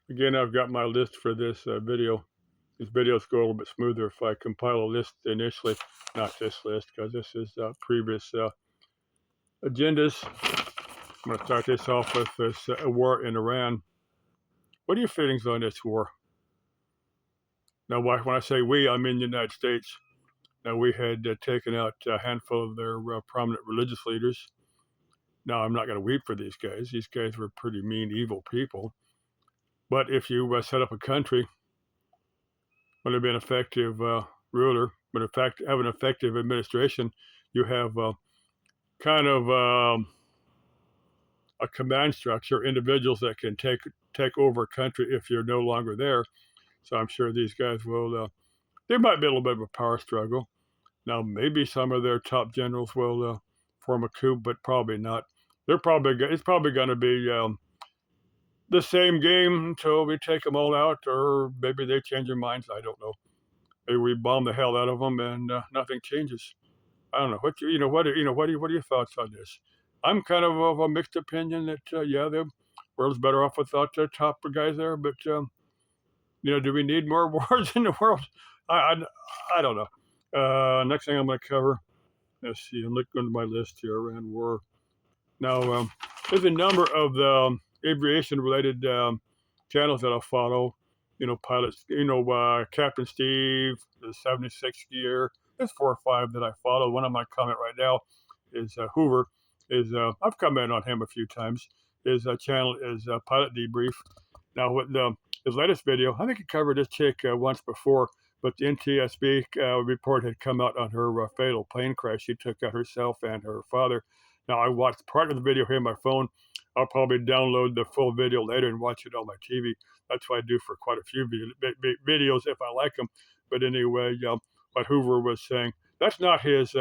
Again, I've got my list for this video. These videos go a little bit smoother if I compile a list initially, not this list, because this is previous agendas. I'm going to start this off with this war in Iran. What are your feelings on this war? Now, when I say we, I mean the United States. Now, we had taken out a handful of their prominent religious leaders. Now, I'm not going to weep for these guys. These guys were pretty mean, evil people. But if you set up a country, want to be an effective ruler, but in fact, have an effective administration, you have kind of a command structure, individuals that can take over a country if you're no longer there. So I'm sure these guys will. There might be a little bit of a power struggle. Now, maybe some of their top generals will form a coup, but probably not. It's probably going to be the same game until we take them all out, or maybe they change their minds. I don't know. Maybe we bomb the hell out of them and nothing changes. I don't know what are your thoughts on this? I'm kind of a mixed opinion that yeah, the world's better off without the top guys there, but do we need more wars in the world? I I, I don't know. Next thing I'm going to cover. Let's see. I'm looking at my list here. Iran war. Now, there's a number of the aviation-related channels that I follow. Pilots. Captain Steve, the 76th gear. There's 4 or 5 that I follow. One of my comment right now is Hoover. I've commented on him a few times. His channel is Pilot Debrief. Now, with his latest video, I think he covered this chick once before, but the NTSB report had come out on her fatal plane crash. She took out herself and her father. Now, I watched part of the video here on my phone. I'll probably download the full video later and watch it on my TV. That's what I do for quite a few videos if I like them. But anyway, what Hoover was saying, that's not his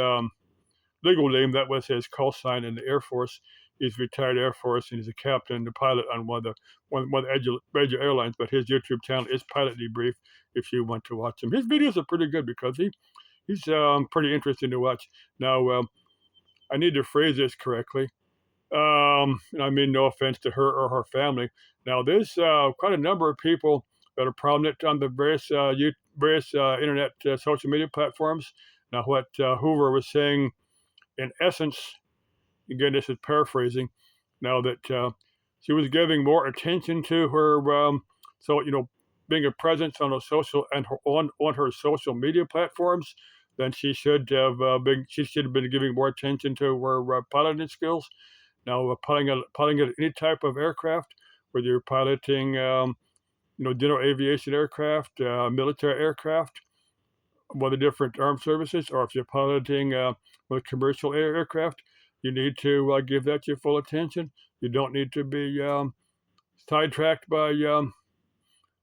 legal name. That was his call sign in the Air Force. He's retired Air Force, and he's a captain, the pilot on one of the major airlines. But his YouTube channel is Pilot Debrief if you want to watch him. His videos are pretty good because he's pretty interesting to watch. Now, I need to phrase this correctly. And I mean no offense to her or her family. Now, there's quite a number of people that are prominent on the various internet social media platforms. Now, what Hoover was saying, in essence, again, this is paraphrasing, now that she was giving more attention to her, being a presence on a social and on her social media platforms than she should have been. She should have been giving more attention to her piloting skills. Now, piloting at any type of aircraft, whether you're piloting, general aviation aircraft, military aircraft, one of the different armed services, or if you're piloting with commercial aircraft, you need to give that your full attention. You don't need to be sidetracked by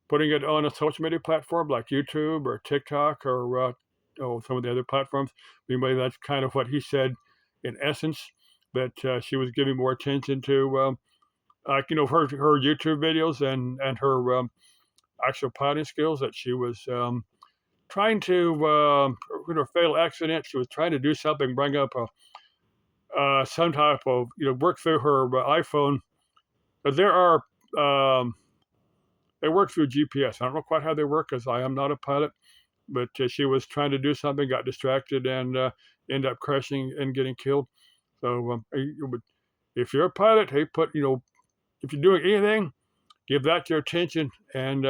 putting it on a social media platform like YouTube or TikTok or some of the other platforms. Anyway, that's kind of what he said in essence, that she was giving more attention to her YouTube videos and her actual piloting skills, that she was trying to, fatal accident. She was trying to do something, bring up some type of, work through her iPhone. But there are, they work through GPS. I don't know quite how they work because I am not a pilot, but she was trying to do something, got distracted, and ended up crashing and getting killed. So if you're a pilot, hey, if you're doing anything, give that your attention and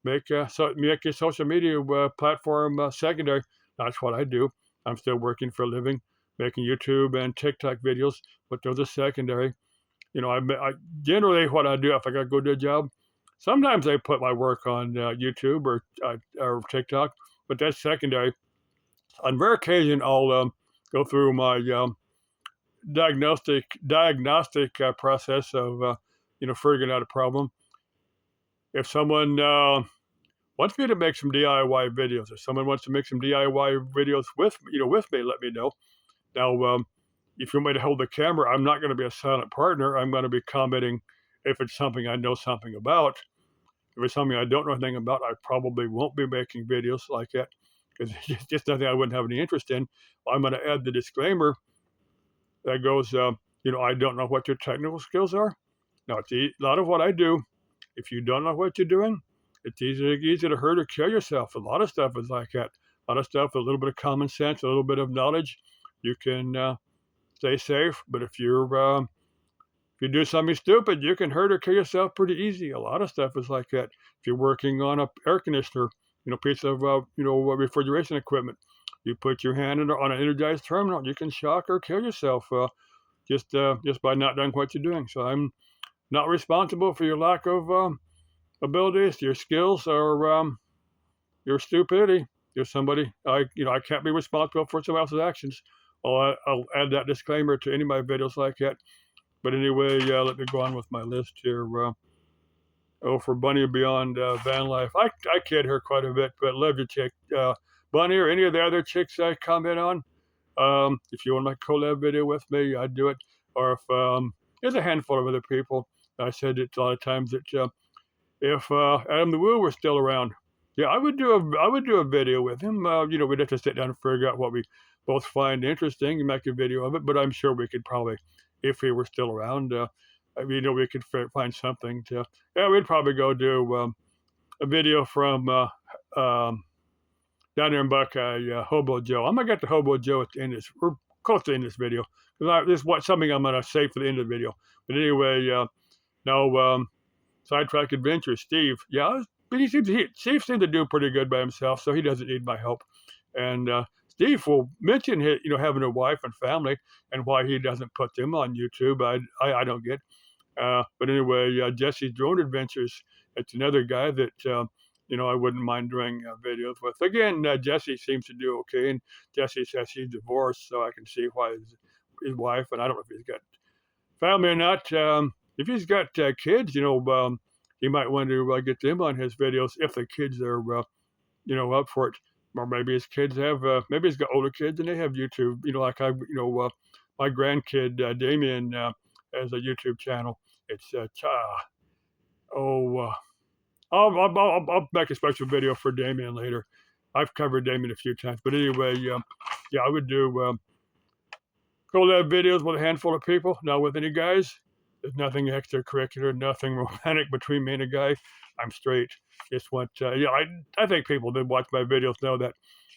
make your social media platform secondary. That's what I do. I'm still working for a living, making YouTube and TikTok videos, but those are secondary. I generally what I do if I got to go do a job. Sometimes I put my work on YouTube or TikTok, but that's secondary. On rare occasion, I'll go through my diagnostic process of figuring out a problem. If someone wants me to make some DIY videos, if someone wants to make some DIY videos with me, let me know. Now, if you want me to hold the camera, I'm not going to be a silent partner. I'm going to be commenting if it's something I know something about. If it's something I don't know anything about, I probably won't be making videos like that because it's just nothing I wouldn't have any interest in. I'm going to add the disclaimer that goes, I don't know what your technical skills are. Now, a lot of what I do if you don't know what you're doing, it's easy to hurt or kill yourself. A lot of stuff is like that. A lot of stuff, a little bit of common sense, a little bit of knowledge, you can stay safe. But if you do something stupid, you can hurt or kill yourself pretty easy. A lot of stuff is like that. If you're working on a air conditioner, piece of refrigeration equipment, you put your hand on an energized terminal, you can shock or kill yourself just by not doing what you're doing. So I'm not responsible for your lack of abilities, your skills, or your stupidity. You're somebody I can't be responsible for somebody else's actions. I'll add that disclaimer to any of my videos like that. But anyway, let me go on with my list here. For Bunny Beyond Van Life, I kid her quite a bit, but love your chick, Bunny, or any of the other chicks I comment on. If you want my collab video with me, I'd do it. Or if there's a handful of other people. I said it a lot of times that if Adam the Woo were still around, yeah, I would do a video with him. We'd have to sit down and figure out what we both find interesting and make a video of it. But I'm sure we could probably, if he were still around, we could find something to. Yeah, we'd probably go do a video from down there in Buckeye, Hobo Joe. I'm gonna get to Hobo Joe at the end of this. We're close to the end of this video because this is something I'm gonna save for the end of the video. But anyway, now Sidetrack Adventure, Steve. Yeah, but Steve seemed to do pretty good by himself, so he doesn't need my help. And Steve will mention his, having a wife and family and why he doesn't put them on YouTube. I don't get. But anyway, Jesse's Drone Adventures. It's another guy that I wouldn't mind doing videos with. Again, Jesse seems to do okay, and Jesse says he's divorced, so I can see why his wife, and I don't know if he's got family or not. If he's got kids, he might want to get them on his videos if the kids are, up for it. Or maybe his kids have, maybe he's got older kids and they have YouTube. Like my grandkid Damien has a YouTube channel. It's I'll make a special video for Damien later. I've covered Damien a few times, but anyway, I would do collab videos with a handful of people, not with any guys. There's nothing extracurricular, nothing romantic between me and a guy. I'm straight. Just want, I think people that watch my videos know that.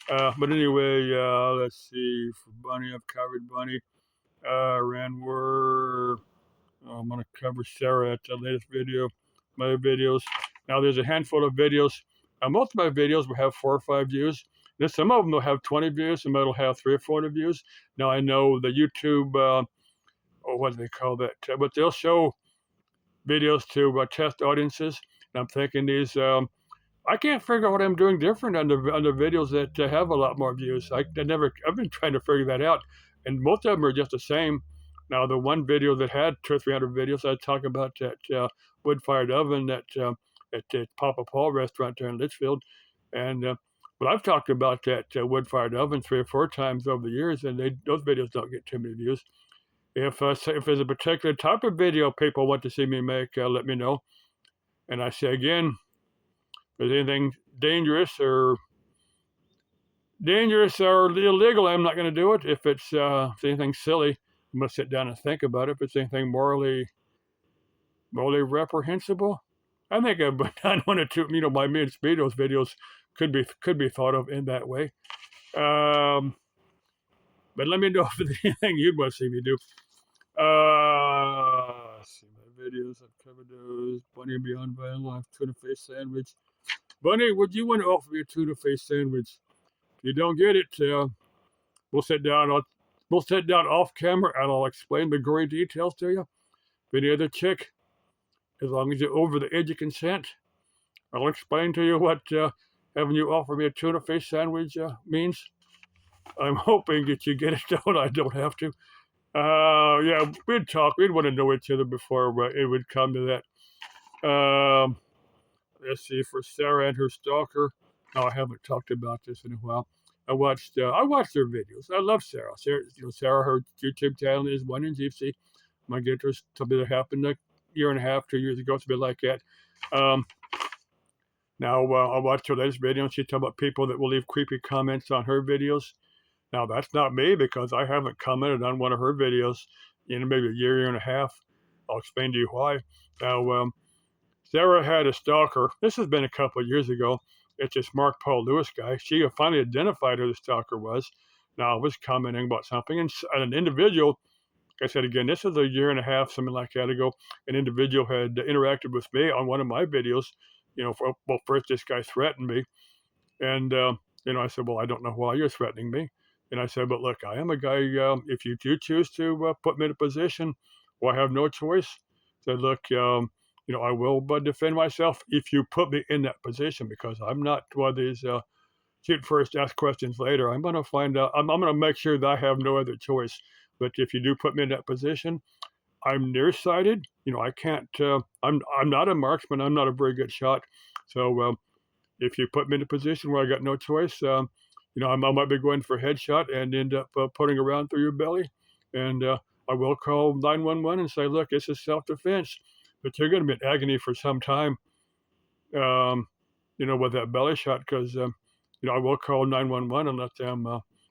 But anyway, let's see. For Bunny, I've covered Bunny. I'm going to cover Sarah at the latest video, my videos. Now, there's a handful of videos. Most of my videos will have 4 or 5 views. Then some of them will have 20 views, some will have 3 or 4 views. Now, I know the YouTube, what do they call that? But they'll show videos to test audiences. And I'm thinking I can't figure out what I'm doing different on the videos that have a lot more views. I've been trying to figure that out. And most of them are just the same. Now, the one video that had 200 or 300 videos, I talk about that wood-fired oven at the Papa Paul restaurant there in Litchfield. And but I've talked about that wood-fired oven 3 or 4 times over the years, and those videos don't get too many views. If there's a particular type of video people want to see me make, let me know. And I say again, if there's anything dangerous or illegal, I'm not going to do it. If it's anything silly, I'm going to sit down and think about it. If it's anything morally reprehensible, I think I've done 1 or 2. My Me and Speedo's videos could be thought of in that way. But let me know if there's anything you'd want to see me do. See my videos. I've covered those. Bunny Beyond Van Life, tuna fish sandwich. Bunny, would you want to offer me a tuna fish sandwich? If you don't get it, we'll sit down off camera and I'll explain the gory details to you. If any other chick, as long as you're over the age of consent, I'll explain to you what having you offer me a tuna fish sandwich means. I'm hoping that you get it down. I don't have to. We'd talk. We'd want to know each other before it would come to that. Let's see, for Sarah and her stalker. No, I haven't talked about this in a while. I watched her videos. I love Sarah. Sarah, her YouTube channel is One in Gypsy. My get her something that happened a year and a half, 2 years ago. It's a bit like that. Now I watched her latest video, and she talked about people that will leave creepy comments on her videos. Now, that's not me because I haven't commented on one of her videos in maybe a year and a half. I'll explain to you why. Now, Sarah had a stalker. This has been a couple of years ago. It's this Mark Paul Lewis guy. She finally identified who the stalker was. Now, I was commenting about something, and an individual, like I said again, this is a year and a half, something like that ago. An individual had interacted with me on one of my videos. First this guy threatened me, and I said, well, I don't know why you're threatening me. And I said, but look, I am a guy. If you do choose to put me in a position, well, I have no choice. I said, look, I will defend myself if you put me in that position, because I'm not one of these shoot first, ask questions later. I'm going to find out. I'm going to make sure that I have no other choice. But if you do put me in that position, I'm nearsighted. I can't. I'm not a marksman. I'm not a very good shot. So if you put me in a position where I got no choice, I might be going for a headshot and end up putting a round through your belly. And I will call 911 and say, look, this is self-defense, but you're going to be in agony for some time, with that belly shot, because, I will call 911 and let them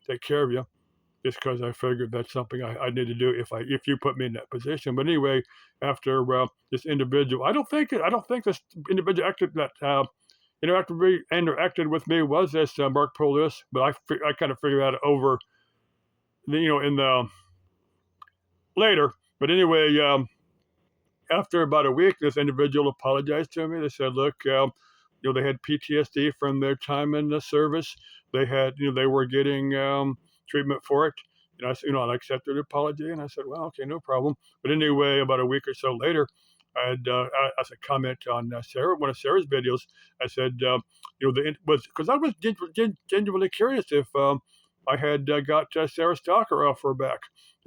take care of you, just because I figured that's something I need to do if you put me in that position. But anyway, after this individual, I don't think this individual interacted with me was this Mark Paul Lewis, but I kind of figured out over in the later. But anyway, after about a week, this individual apologized to me. They said, look, they had PTSD from their time in the service. They had, they were getting treatment for it. And I said, I accepted the apology. And I said, well, okay, no problem. But anyway, about a week or so later, I had, as a comment on one of Sarah's videos, I said, because I was genuinely curious if I had got Sarah Stalker off her back.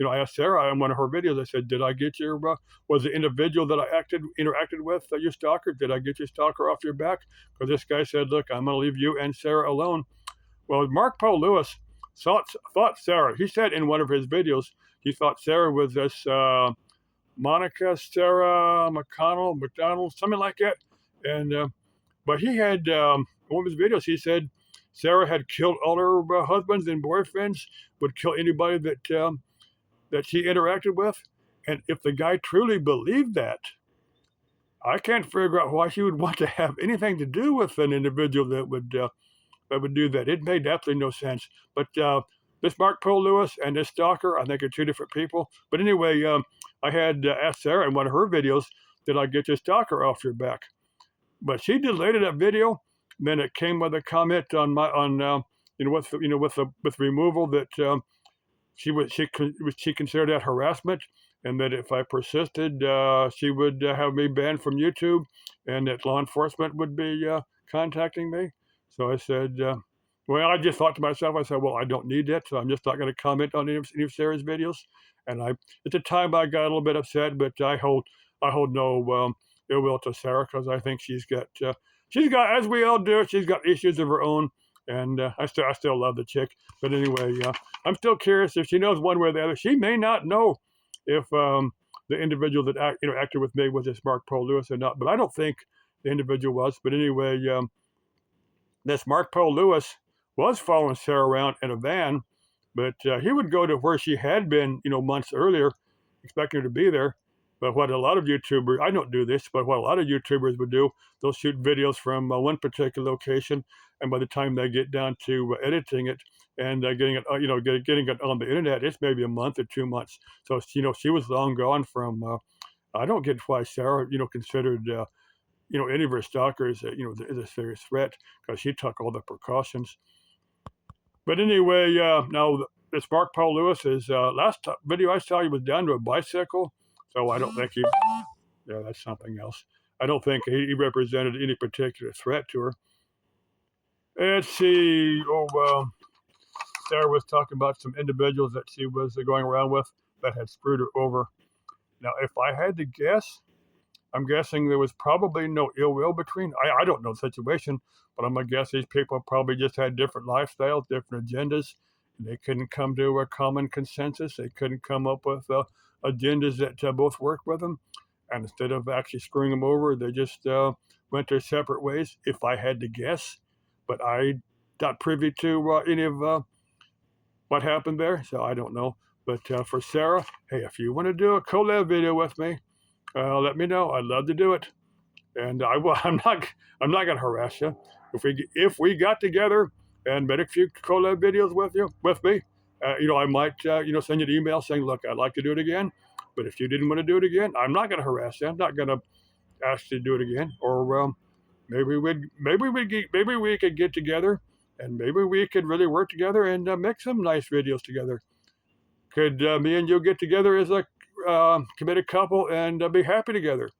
I asked Sarah in one of her videos, I said, did I get your, was the individual that I interacted with your stalker? Did I get your stalker off your back? Because this guy said, look, I'm going to leave you and Sarah alone. Well, Mark Paul Lewis thought Sarah, he said in one of his videos, he thought Sarah was this Monica Sarah McDonald, something like that. And but he had one of his videos, he said Sarah had killed all her husbands and boyfriends, would kill anybody that she interacted with. And if the guy truly believed that, I can't figure out why she would want to have anything to do with an individual that would do that. It made absolutely no sense. But this Mark Paul Lewis and this stalker, I think, are two different people. But anyway, I had asked Sarah in one of her videos, did I get your stalker off your back? But she deleted that video. Then it came with a comment with removal that she considered that harassment, and that if I persisted, she would have me banned from YouTube, and that law enforcement would be contacting me. So I said, well, I just thought to myself, I said, well, I don't need that, so I'm just not going to comment on any of Sarah's videos. And at the time, I got a little bit upset, but I hold no ill will to Sarah, because I think she's got, as we all do, she's got issues of her own. And I still love the chick. But anyway, I'm still curious if she knows one way or the other. She may not know if the individual that interacted with me was this Mark Paul Lewis or not. But I don't think the individual was. But anyway, this Mark Paul Lewis was following Sarah around in a van, but he would go to where she had been, months earlier, expecting her to be there. But what a lot of YouTubers, I don't do this, but what a lot of YouTubers would do, they'll shoot videos from one particular location, and by the time they get down to editing it and getting it, getting it on the internet, it's maybe a month or 2 months. So, she was long gone from. I don't get why Sarah, considered, any of her stalkers, is a serious threat, because she took all the precautions. But anyway, now this Mark Paul Lewis, his last video I saw, he was down to a bicycle. So I don't think that's something else. I don't think he represented any particular threat to her. Let's see. Sarah was talking about some individuals that she was going around with that had screwed her over. Now, if I had to guess, I'm guessing there was probably no ill will between. I don't know the situation, but I'm going to guess these people probably just had different lifestyles, different agendas. They couldn't come to a common consensus. They couldn't come up with agendas that both worked with them. And instead of actually screwing them over, they just went their separate ways, if I had to guess. But I'm not privy to any of what happened there, so I don't know. But for Sarah, hey, if you want to do a collab video with me, let me know. I'd love to do it. And I'm not going to harass you. If we got together and made a few collab videos with me, I might send you an email saying, look, I'd like to do it again. But if you didn't want to do it again, I'm not going to harass you. I'm not going to ask you to do it again. Or maybe we could get together and maybe we could really work together and make some nice videos together. Could me and you get together as a committed couple and be happy together?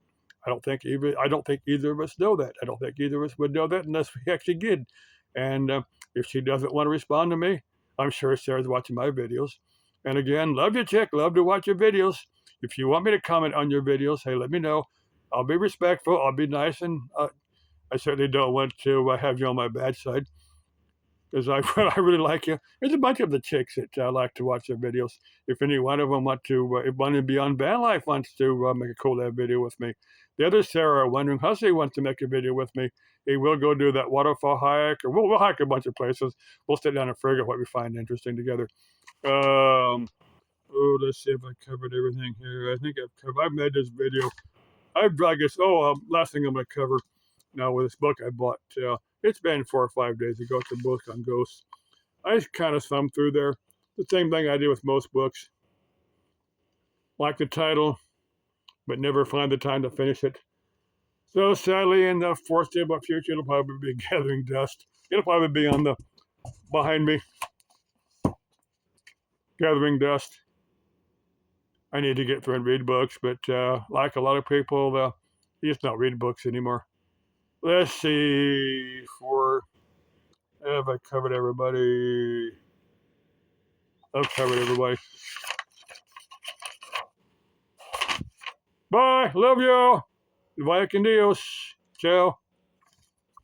I don't think either of us know that. I don't think either of us would know that unless we actually did. And if she doesn't want to respond to me, I'm sure Sarah's watching my videos. And again, love you, chick. Love to watch your videos. If you want me to comment on your videos, hey, let me know. I'll be respectful. I'll be nice, and I certainly don't want to have you on my bad side, because I really like you. There's a bunch of the chicks that like to watch their videos. If any one of them if one of Beyond Van Life wants to make a collab video with me, the other Sarah, Wondering Hussy, wants to make a video with me. Hey, we'll go do that waterfall hike, or we'll hike a bunch of places. We'll sit down and figure out what we find interesting together. Let's see if I covered everything here. I think I've made this video. Last thing I'm going to cover now with this book I bought. It's been 4 or 5 days ago. It's a book on ghosts. I just kind of thumbed through there. The same thing I do with most books. Like the title, but never find the time to finish it. So sadly, in the foreseeable future, it'll probably be gathering dust. It'll probably be on the behind me, gathering dust. I need to get through and read books, but like a lot of people, you just not read books anymore. Let's see. Have I covered everybody? I've covered everybody. Bye. Love you. Vaya con Dios. Ciao.